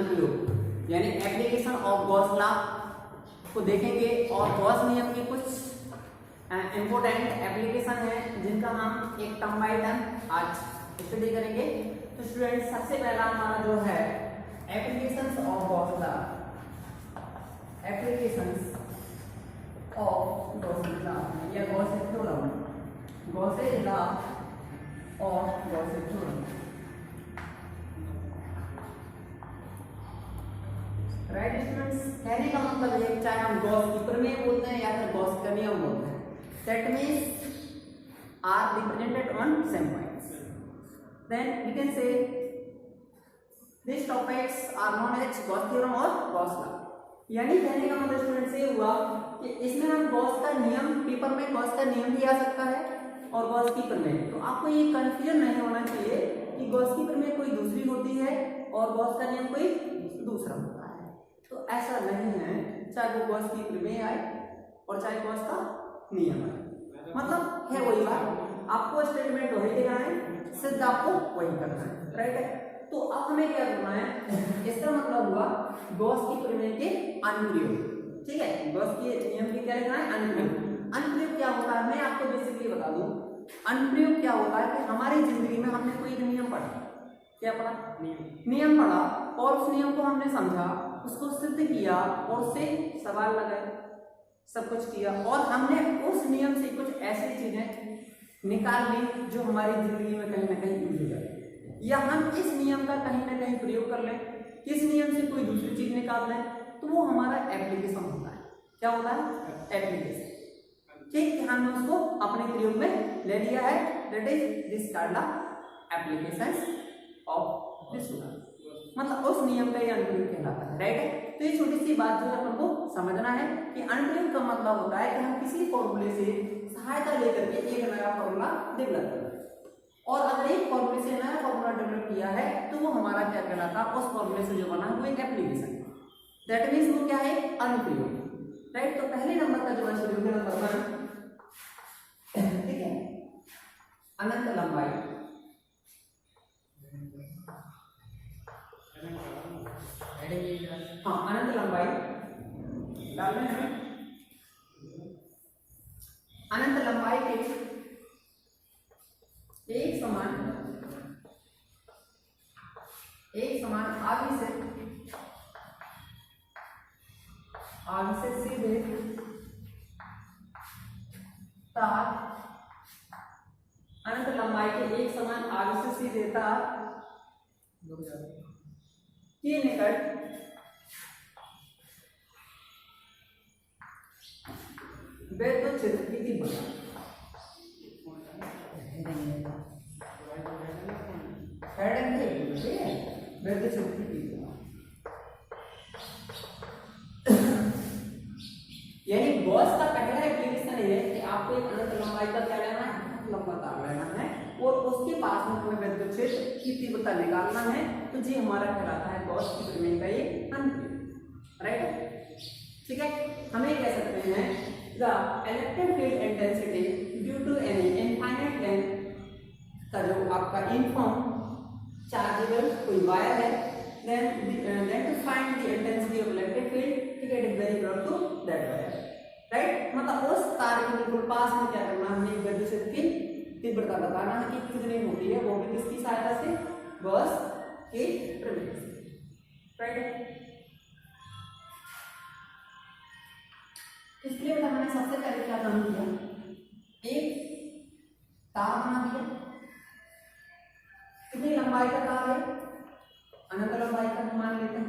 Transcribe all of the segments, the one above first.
अनुप्रयोग यानी application of Gauss law को देखेंगे और गॉस नियम के कुछ इंपोर्टेंट एप्लीकेशन है जिनका हम एक टर्म बाय टर्म आज स्टडी करेंगे। तो स्टूडेंट सबसे पहला हमारा जो है applications of Gauss law, applications of Gauss law या गॉसेस थ्योरम, गॉसेस लॉ और गॉसेस थ्योरम। राइट स्टूडेंट्स, कहने का मतलब है चाहे हम गॉस की प्रमेय बोलते हैं या फिर गॉस का नियम बोलते हैं, that means are represented on same points, then we can say this topics are known as Gauss theorem और गॉस लॉ। यानी कहने का मतलब स्टूडेंट्स ये हुआ कि इसमें हम गॉस का नियम, पेपर में गॉस का नियम भी आ सकता है और गॉस की प्रमेय। तो आपको ये कंफ्यूजन नहीं होना चाहिए कि गॉस की प्रमेय कोई दूसरी होती है और गॉस का नियम कोई दूसरा होता है। तो ऐसा नहीं है, चाहे वो गॉस की प्रमेय आए और चाहे गॉस का नियम आए, मतलब है वही बात, आपको स्टेटमेंट वही देना है, सिद्ध आपको वही करना है। राइट है, तो अब हमें क्या करना है, इसका मतलब हुआ गॉस की प्रमेय के अनुप्रयोग। ठीक है, गॉस के नियम के क्या लिखना है, अनुप्रयोग। अनुप्रयोग क्या होता है मैं आपको बेसिकली बता दूं, अनुप्रयोग क्या होता है कि हमारी जिंदगी में हमने कोई एक नियम पढ़ा, क्या पढ़ा, नियम पढ़ा और उस नियम को हमने समझा, उसको सिद्ध किया और उससे सवाल लगाए, सब कुछ किया और हमने उस नियम से कुछ ऐसी चीजें निकाल ली जो हमारी जिंदगी में कहीं ना कहीं यूज हो जाए, या हम इस नियम का कहीं ना कहीं प्रयोग कर लें, इस नियम से कोई दूसरी चीज निकाल लें, तो वो हमारा एप्लीकेशन होता है। क्या होता है, एप्लीकेशन। ठीक, हमने उसको अपने प्रयोग में ले लिया है, that is this card applications of this law, मतलब उस नियम का ये अनुप्रयोग कहलाता है। राइट है, तो ये छोटी सी बात जो है हमको समझना है कि अनुप्रयोग का मतलब होता है कि हम किसी फॉर्मूले से सहायता लेकर के एक नया फॉर्मूला डेवलप करते हैं, और अगर एक फॉर्मूले से नया फॉर्मूला डेवलप किया है तो वो हमारा क्या कहलाता है, उस फॉर्मूले से जो बना वो एक एप्लीकेशन, दैट मींस वो क्या है, अनुप्रयोग। राइट, तो पहले नंबर का जो है नंबर 1, ठीक है, अनंत लंबाई, हाँ अनंत लंबाई डालने हैं, अनंत लंबाई के एक समान आगे से सीधे तार, अनंत लंबाई के एक समान आगे से सीधे तार के निकट वैद्युत क्षेत्र की तीव्रता, वैद्युत क्षेत्र की तीव्रता, यानी गॉस का पहला एप्लीकेशन ये है कि आपको एक अनंत लंबाई का क्या लेना है, लंबा तार लेना है और उसके पास में हमें वैद्युत क्षेत्र की तीव्रता निकालना है, तो जी हमारा कहलाता है गॉस की प्रमेय का ये अनुप्रयोग। राइट, ठीक है, हमें कह सकते हैं the electric field intensity due to any infinite length का जो आपका यूनिफॉर्म चार्जेबल कोई वायर है, then to find the intensity of electric field, ठीक है, it is very close to that wire. Right, मतलब उस तार के बिल्कुल पास में क्या करना है, हमें वैद्युत क्षेत्र की तीव्रता बताना है कि कितनी होती है, वो भी किसकी सहायता से, गॉस के प्रमेय से। राइट, इसलिए हमने सबसे पहले क्या काम किया, एक तार बना दिया, कितनी लंबाई का तार है, अनंत लंबाई का मान लेते हैं,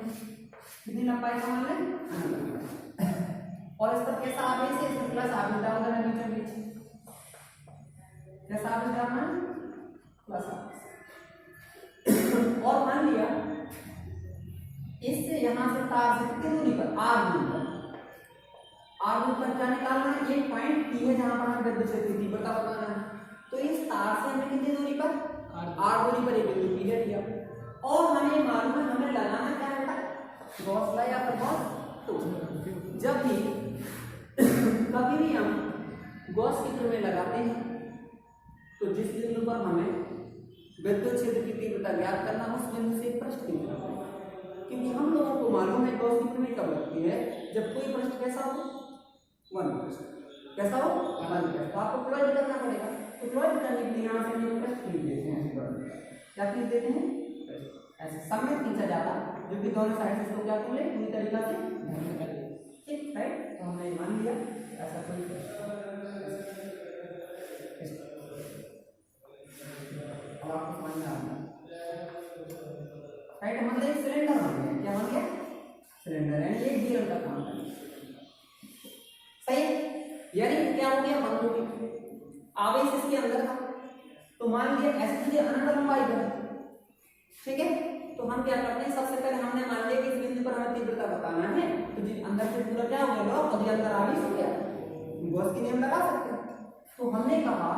कितनी लंबाई का मान लें, अनंत लंबाई, और इस पर कैसा आवेश है, इसमें प्लस आवेश डालना है बीचों बीच, कैसा आवेश डालना है, प्लस आवेश, और मान लिया इससे यहां से तार से कितनी दूरी पर, आर दूरी पर, आर दूरी पर क्या निकालना है, एक पॉइंट टी है जहां पर हमें वैद्युत क्षेत्र की तीव्रता बताना है, तो इस तार से हमें कितनी दूरी पर, आर दूरी पर एक बिंदु पी ले लिया, और हमें मालूम है हमें लगाना क्या बेटा, गॉस लॉ या फिर गॉस थ्योरम। जब भी कभी भी हम गॉस की प्रमेय लगाते हैं तो जिस बिंदु पर हमें विद्युत क्षेत्र की तीव्रता ज्ञात करना, उस बिंदु से पृष्ठ की तरफ, क्योंकि हम गॉस की प्रमेय कब लगती है? जब कोई पृष्ठ कैसा हो, वन पृष्ठ कैसा हो, वन पृष्ठ। तो आपको प्लॉट करना पड़ेगा। तो प्लॉट करने के लिए यहाँ से हम लोग पृष्ठ खींच देते हैं, क्या खींच देते हैं, ऐसे समेत खींचा जाता, जो कि दोनों साइड से इसको क्या कर ले पूरी तरीका से, ठीक राइट। तो हमने मान लिया ऐसा कोई अब आपको समझ में आ गया राइट। मतलब एक सिलेंडर बन गया, क्या बन गया, सिलेंडर है, ये गियर का काम है, सही है। यानी क्या हो गया, बंद हो गया, आवेश इसके अंदर था। तो मान लिया ऐसे तुझे अनंत लंबाई है, ठीक है। तो हम क्या करते हैं, सबसे पहले हमने मान लिया कि इस बिंदु पर हमें तीव्रता बताना है, तो जी अंदर से पूरा क्या हो गया, और ये अंदर आवेश हो गया, गॉस की नियम लगा सकते हैं। तो हमने कहा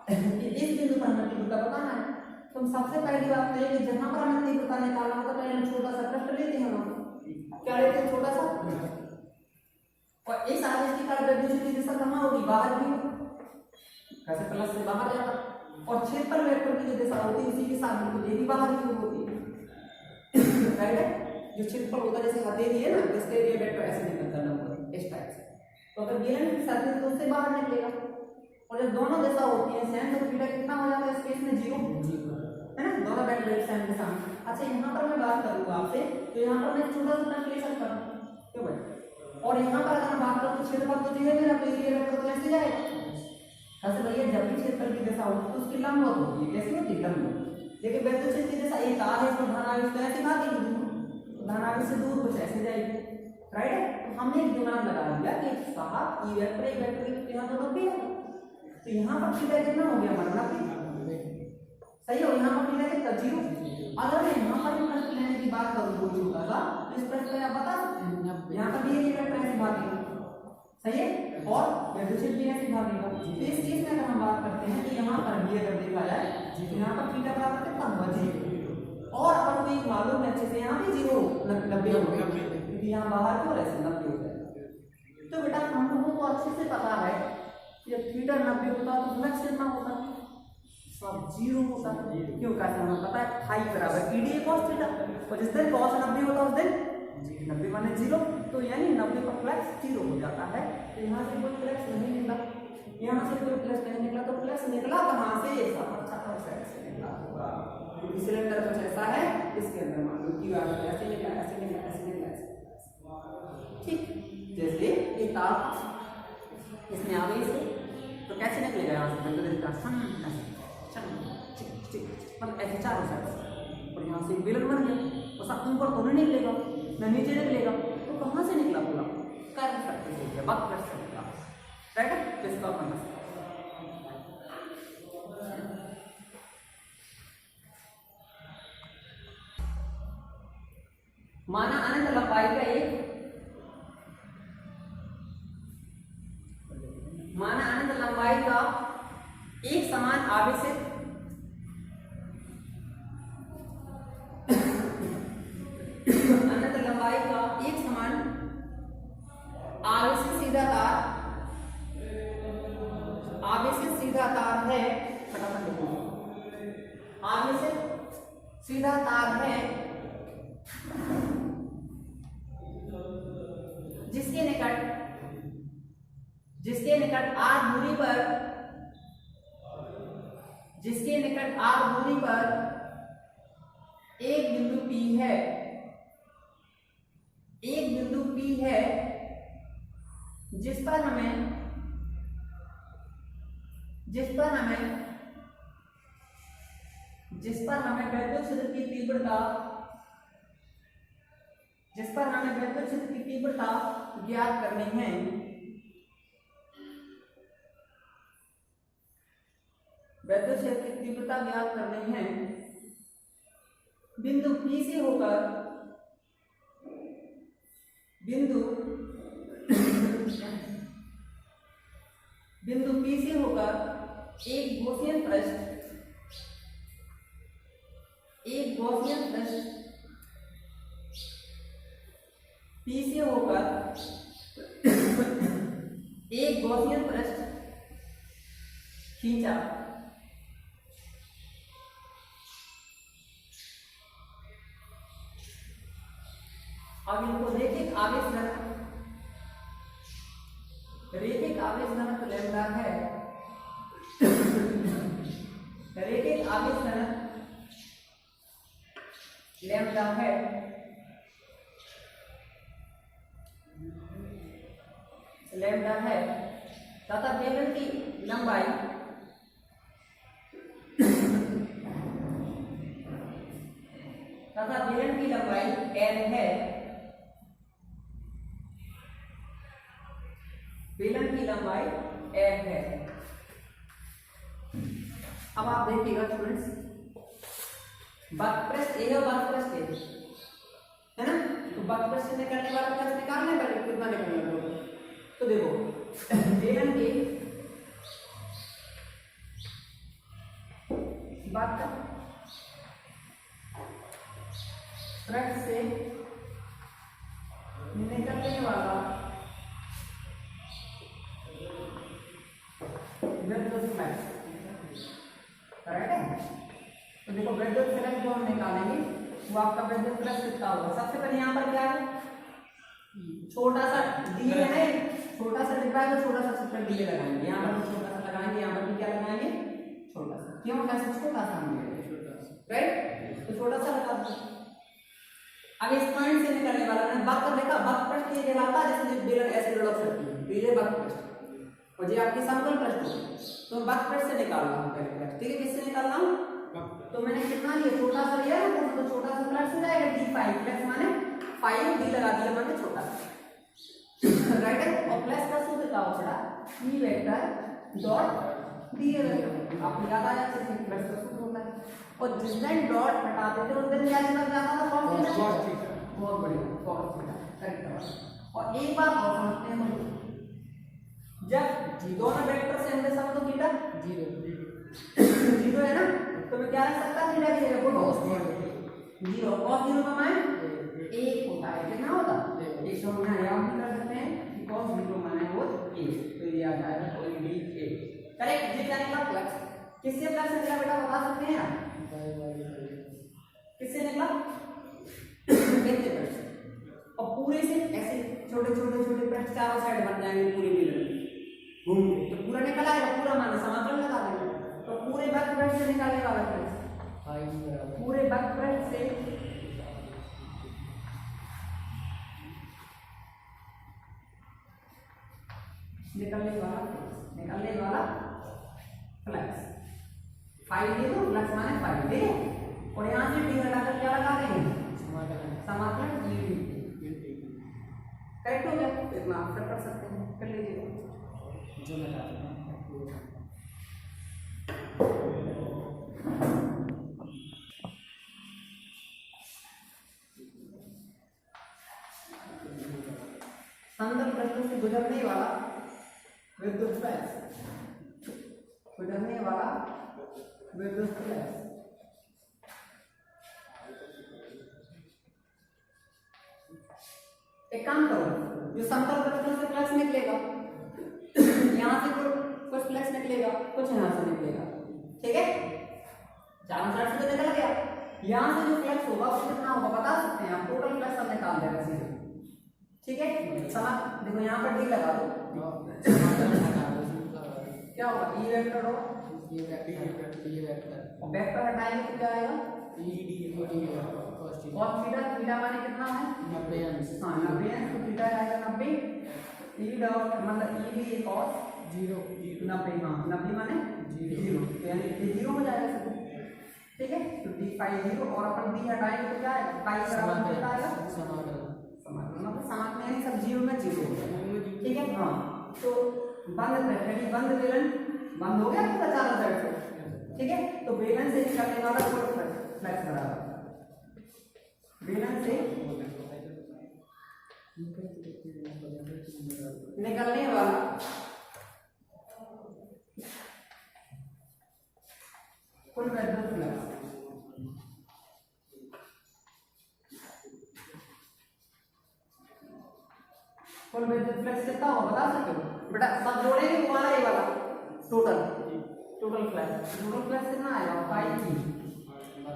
कि इस बिंदु पर हमें तीव्रता बताना है, तो हम सबसे पहली बात तो ये कि जहां पर हमें तीव्रता निकालना होता है, पहले हम छोटा सा पृष्ठ लेते हैं, हम क्या लेते हैं, छोटा सा, और इस आवेश की कार्य विद्युत की दिशा कहां होगी, बाहर की, कैसे प्लस से बाहर जाता, और क्षेत्रफल वेक्टर की जो दिशा होती है उसी के साथ बिल्कुल ये भी बाहर की ओर होती है, राइट है। जो क्षेत्रफल होता है जैसे हथेली है ना, इसके लिए वेक्टर ऐसे निकलता है नंबर इस टाइप से, तो अगर बेलन के साथ है तो उससे बाहर निकलेगा, और जब दोनों दिशा होती है सेम, तो थीटा कितना हो जाता है स्पेस में, जीरो है ना, दोनों वेक्टर एक सेम के साथ। अच्छा यहाँ पर मैं बात करूंगा आपसे, तो यहाँ पर मैं छोटा सा कैलकुलेशन करूँ, क्यों भाई, और यहाँ पर अगर मैं बात करूँ तो क्षेत्रफल तो जी है मेरा, तो ये वेक्टर तो ऐसे जाएगा, ऐसे भैया जब भी क्षेत्रफल की दिशा होती है तो उसकी लंबवत होती है, कैसी होती है, लंबवत। लेकिन वेक्टर क्षेत्र की दिशा एक तार है, इसको धन आवेश तो ऐसे भागेगी दूर, धन आवेश से दूर कुछ ऐसे जाएगी, राइट है। तो हमने एक दिमाग लगा लिया कि साहब ये वेक्टर एक वेक्टर यहाँ तो 90 है, तो यहाँ पर थीटा कितना हो गया, 90, सही हो, यहाँ पर थीटा कितना, 0। अगर मैं यहाँ पर प्रश्न लेने की बात करूँ कोई छोटा सा, तो इस प्रश्न में आप बता सकते हैं यहाँ पर भी ये वेक्टर ऐसे भागेगा, सही है, और वेक्टर क्षेत्र भी ऐसे भागेगा। तो इस केस में अगर हम बात करते हैं तो यहाँ पर भी अगर देखा जाए तो यहाँ पर थीटा बराबर कितना होगा, 0, और अपन को एक मालूम है अच्छे से यहाँ भी 0 90 हो गया, क्योंकि यहाँ बाहर की ओर ऐसे 90 हो जाएगा। तो बेटा हम लोगों को अच्छे से पता है जब थीटा 90 होता है तो फ्लक्स कितना होता है, सब 0 होता है, क्यों, कैसे हमें पता है फाई बराबर ईडी cos थीटा, और जिस दिन cos 90 होता है उस दिन 90 माने 0, तो यानी 90 का फ्लक्स 0 हो जाता है। तो यहाँ से कोई फ्लक्स नहीं निकला, यहाँ से कोई फ्लक्स नहीं निकला, तो फ्लक्स निकला कहाँ से, सपर साइड से निकला होगा, क्योंकि सिलेंडर कुछ ऐसा है, इसके अंदर मान लो कि ऐसे निकला, ऐसे निकला, ऐसे निकला, ऐसे, ठीक। जैसे ये तार इसमें आवेश है, तो कैसे निकलेगा, यहाँ से मतलब ऐसे चारों साइड से, और यहाँ से बेलन बन गया, और सब ऊपर तो नहीं निकलेगा ना नीचे निकलेगा, तो कहाँ से निकला, पूरा कर्व सर्कल हो गया, वक्र से निकला, राइट है। तो इसका करना माना अनंत लंबाई का एक, माना अनंत लंबाई का एक समान आवेशित अनंत लंबाई का एक समान आवेशित सीधा तार, आवेशित सीधा तार है, फटाफट लिखो, आवेशित सीधा तार है जिसके निकट r दूरी पर, जिसके निकट r दूरी पर एक बिंदु P है, एक बिंदु P है जिस पर हमें विद्युत क्षेत्र की तीव्रता, जिस पर हमें विद्युत क्षेत्र की तीव्रता ज्ञात करनी है, विद्युत क्षेत्र की तीव्रता ज्ञात करनी है, बिंदु P से होकर, बिंदु P से होकर एक गॉसियन पृष्ठ P से होकर एक गॉसियन पृष्ठ खींचा, अब इनको रैखिक आवेश घनत्व लैम्डा है, रैखिक आवेश घनत्व लैम्डा है तथा बेलन की लंबाई L है। बेलन की लंबाई L है। अब आप देखिएगा स्टूडेंट्स, वर्क प्रेस ए और वर्क प्रेस ए है ना, तो वर्क प्रेस से निकलने वाला प्रेस निकालने पर कितना निकलेगा, तो देखो बेलन के वर्क प्रेस से निकलने वाला विद्युत फ्लक्स, करेक्ट है। तो देखो विद्युत फ्लक्स जो हम निकालेंगे वो आपका विद्युत फ्लक्स कितना होगा। सबसे पहले यहाँ पर क्या है, छोटा सा डी है, छोटा सा डिब्बा है, छोटा सा सबसे डी लगाएंगे, यहाँ पर छोटा सा लगाएंगे, यहाँ पर भी क्या लगाएंगे, छोटा सा। क्यों, कैसे छोटा सा हम राइट, तो छोटा सा लगा दो। अब इस पॉइंट से निकलने वाला मैंने वक्र देखा, वक्र पृष्ठ ये कहलाता है जैसे बेलन ऐसे लुढ़क सकती है, तो ये वक्र पृष्ठ और ये आपकी समतल पृष्ठ है। तो वक्र पृष्ठ से निकाल रहा हूँ पहले, ठीक है, किससे निकाल रहा हूँ, तो मैंने कितना लिया, छोटा सा लिया ना, तो छोटा सा फ्लक्स हो जाएगा d5, फ्लक्स माने 5 डी लगा दिया माने छोटा सा, राइट है। और प्लस का सूत्र क्या होता है, e vector dot D vector, आपको याद आ जाता है प्लस का सूत्र होता है। और जिस दिन डॉट हटा देते उस दिन क्या निकल जाता था, cos थीटा, बहुत बढ़िया cos थीटा, करेक्ट है। और एक बात और समझते हैं, जब दोनों वेक्टर से हमने सब तो थीटा 0 है ना, तो मैं क्या रख सकता थीटा की जगह cos 0, cos 0 का मान 1 होता है, कितना होता है 1। तो हम यहाँ याद भी कर सकते हैं कि cos 0 मान है वो 1, तो ये आ जाएगा ओनली 1, करेक्ट। ये क्या निकला, फ्लक्स। किससे फ्लक्स निकला बेटा बता सकते हैं आप, किससे निकला, बेलन पृष्ठ। और पूरे से ऐसे छोटे छोटे छोटे पृष्ठ चारों साइड बन जाएंगे पूरी बेलन घूम के, तो पूरा निकल आएगा, पूरा माना समाकलन लगा देंगे, तो पूरे वक्र पृष्ठ से निकालने वाला फ्लक्स, पूरे वक्र पृष्ठ से निकलने वाला फ्लक्स 5 ये तो फ्लक्स माने 5 ठीक है। और यहाँ से डी हटाकर क्या लगा देंगे, समाकलन dt, करेक्ट हो गया। इतना आप कर सकते हैं, कर लीजिए जो मैं बता रहा हूँ। समतल पृष्ठ से गुजरने वाला विद्युत फ्लक्स, एक काम करो, जो समतल पृष्ठ से फ्लक्स निकलेगा, यहाँ से कुछ फ्लक्स निकलेगा, कुछ यहाँ से निकलेगा, ठीक है, चारों साइड से तो निकल गया। यहाँ से जो फ्लक्स होगा वो कितना होगा बता सकते हैं आप, टोटल फ्लक्स हम निकाल देगा सीधे, ठीक है। देखो यहाँ पर डी लगा दो, क्या होगा, ई वेक्टर और वेक्टर हटाएंगे तो क्या आएगा, cos थीटा, थीटा माने कितना है 90 अंश, हाँ 90 अंश, तो थीटा आएगा 90, ई डॉट मतलब ई भी cos 0 90, हाँ 90 माने 0, यानी ये 0 हो जाएगा सब, ठीक है। तो d फाई 0 और अपन d हटाएंगे तो क्या आएगा, फाई बराबर कितना आएगा, समाकलन मतलब समाकलन यानी सब 0 में 0 हो जाएगा, ठीक है। हाँ तो बंद बेलन बंद हो गया पूरा चारों साइड से, ठीक है। तो बेलन से निकलने वाला कुल फ्लक्स बराबर बेलन से निकलने वाला कुल विद्युत फ्लक्स, कुल विद्युत फ्लक्स कितना होगा बता सकते हो बेटा, सब जोड़ेंगे वो वाला ये वाला टोटल फ्लक्स कितना आएगा 5 जी।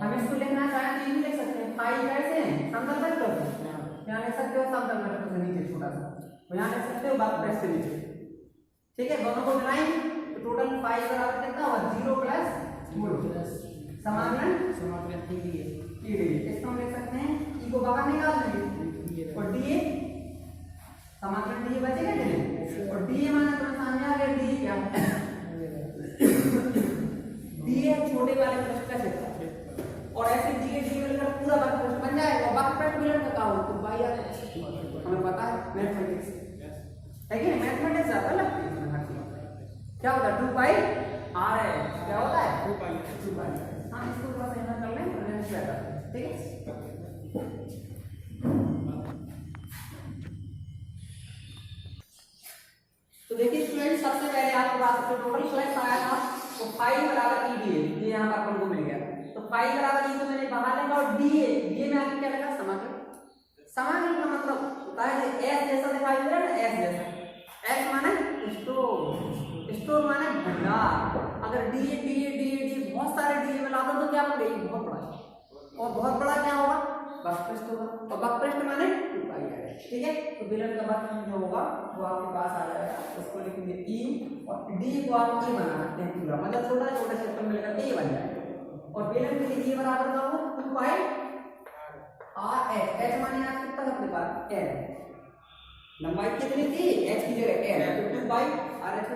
हम इसको लिखना चाहें तो ये भी लिख सकते हैं, 5 कैसे हैं समतल पृष्ठ, यहाँ लिख सकते तो यहाँ लिख सकते हो वर्क प्रेस से नीचे, ठीक है। दोनों को मिलाएंगे तो टोटल 5 बराबर कितना होगा 0 प्लस समाकलन TDA। इसको हम लिख सकते हैं ई को बाहर निकाल देंगे और DA समाकलन DA बचेगा नहीं, और DA माना तो सामने आ गया DA क्या DA छोटे वाले पृष्ठ का क्षेत्रफल, और ऐसे DA मिलकर पूरा वर्ग पृष्ठ बन जाएगा। वर्ग पृष्ठ मिलन का हो तो भाई यार हमें पता है मैथमेटिक्स है कि मैथमेटिक्स ज्यादा लगती है इसमें हर चीज। क्या होता है 2 पाई r है, क्या होता है 2 पाई। हाँ इसको थोड़ा सा यहाँ कर लें तो नेक्स्ट बेटर, ठीक है। तो देखिए स्टूडेंट सबसे पहले आपके पास जो टोटल फ्लक्स आया था तो 5 बराबर EDA, ये यहाँ पर अपन को मिल गया। तो 5 बराबर E को मैंने बाहर लेगा और DA में आगे क्या लगा समाकलन। समाकलन का मतलब होता है S जैसा दिखाई दे रहा है ना, S जैसा। S माने स्टोर माने भंडार। अगर DA बहुत सारे DA में ला दो तो क्या पड़ेगी बहुत बड़ा, और बहुत बड़ा क्या होगा वर्ग पृष्ठ होगा, और वर्ग पृष्ठ माने 2 पाई है, ठीक है। तो बेलन का वर्ग जो होगा वो आपके पास आ जाएगा, उसको लिखेंगे E और D को आप E बना सकते हैं पूरा, मतलब छोटा क्षेत्रफल मिलकर E बन जाएगा। और बेलन के लिए E बराबर का हो 2 पाई r h माने आज कितना अपने पास l, लंबाई कितनी थी h की जगह l, तो 2 पाई r h,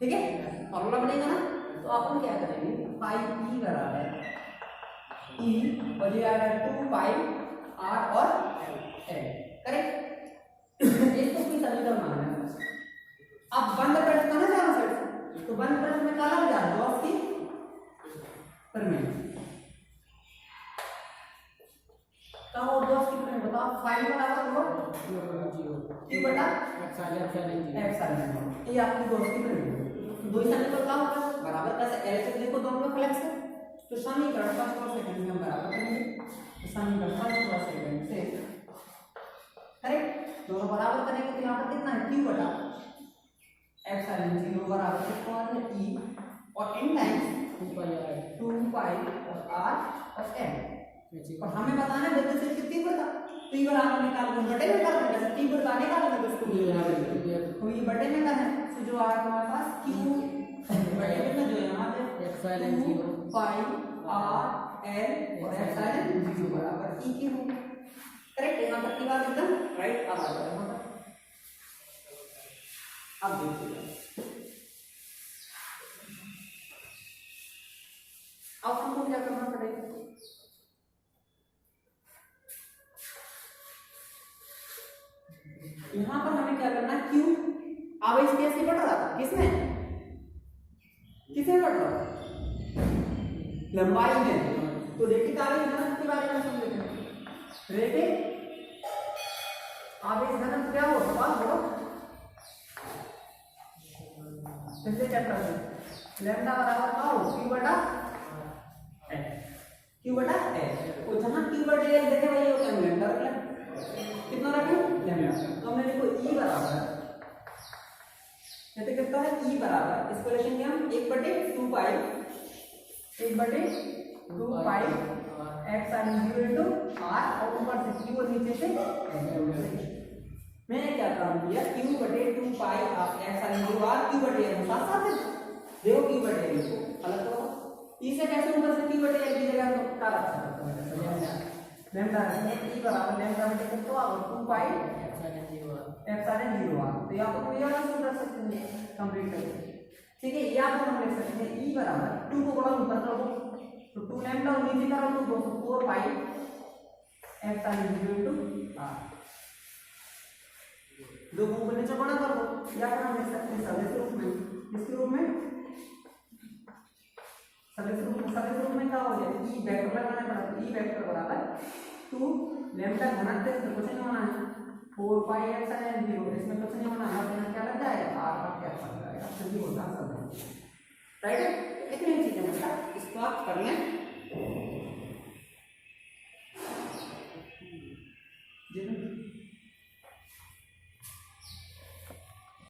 ठीक है। फॉर्मूला बनेगा ना, तो अपन क्या करेंगे पाई E बराबर E और ये आ गया 2 पाई r और l, करेक्ट। इसको कोई समीकरण मानना है। अब बंद पृष्ठ का ना चारों साइड से, तो बंद पृष्ठ में क्या लग जाए गॉस की प्रमेय का, और गॉस की प्रमेय बताओ 5 बराबर हो Q बटा एप्सिलॉन, ये आपकी गॉस की प्रमेय। दो ही समीकरण का होगा बराबर कैसे L से देखो दोनों में फ्लक्स है, तो समीकरण फर्स्ट और सेकंड में हम बराबर करेंगे, तो समीकरण फर्स्ट और सेकंड से करेक्ट दोनों बराबर करेंगे तो यहाँ पर कितना है Q बटा एप्सिलॉन 0 बराबर कितना है E और n टाइम्स 2 पाई और r और n, और हमें बताना है विद्युत क्षेत्र कितनी बटा, तो ये बराबर निकालना बटे में करना है, जैसे T बटा निकालना है उसको तो ये बटे में करना है, तो जो आ हमारे पास Q बटे में जो यहाँ पे एप्सिलॉन 0 पाई r l और एप्सिलॉन 0 बराबर E की हो, करेक्ट। यहाँ तक की बात एकदम राइट। अब आ जाए यहाँ पर, अब देखिए अब हमको क्या करना पड़ेगा, यहां पर हमें क्या करना है Q आवेश कैसे बढ़ रहा था, किसमें बढ़ रहा था लंबाई में, तो रेखित आवेश घनत्व के बारे में समझते हैं। रेखित आवेश घनत्व क्या हो सवाल बोलो पिछले चैप्टर में लैम्डा बराबर क्या हो Q बटा L, तो जहां Q बटे L देखे वही होता है लैम्डा रख लें, कितना रखें लैम्डा, तो हमने देखो E बराबर कहते कितना है E बराबर, इसको लिखेंगे हम 1/2 पाई एप्सिलॉन 0 इनटू r और ऊपर से Q और नीचे से मैंने क्या काम किया Q/2 pi epsilon 0 r Q/L साथ साथ देखो Q/L को अलग करो, E से कैसे ऊपर से Q/L की जगह तो क्या रख सकते हैं लैम्डा रखने E बराबर लैम्डा बटे कितना और 2 पाई एप्सिलॉन 0 r, तो यहां पर ये वाला सूत्र रख सकते हैं कंप्लीट करके, ठीक है। यहां पर हम लिख सकते हैं E बराबर 2 को बड़ा ऊपर करो तो 2 लैम्डा और नीचे करो तो 4 पाई एप्सिलॉन 0 इनटू r, दो को ऊपर नीचे गुणा कर दो, या फिर हम लिख सकते हैं सदिश रूप में, इसके रूप में सदिश रूप में क्या हो जाए E वेक्टर लगाना पड़ता है, E वेक्टर बराबर 2 लैम्डा घनत्व से कुछ नहीं होना है 4 पाई एप्सिलॉन 0, इसमें कुछ नहीं होना है, यहाँ क्या लग जाएगा r का क्या बन जाएगा, सही होता है सब राइट है। इतनी चीजें मतलब इसको आप कर लें जी।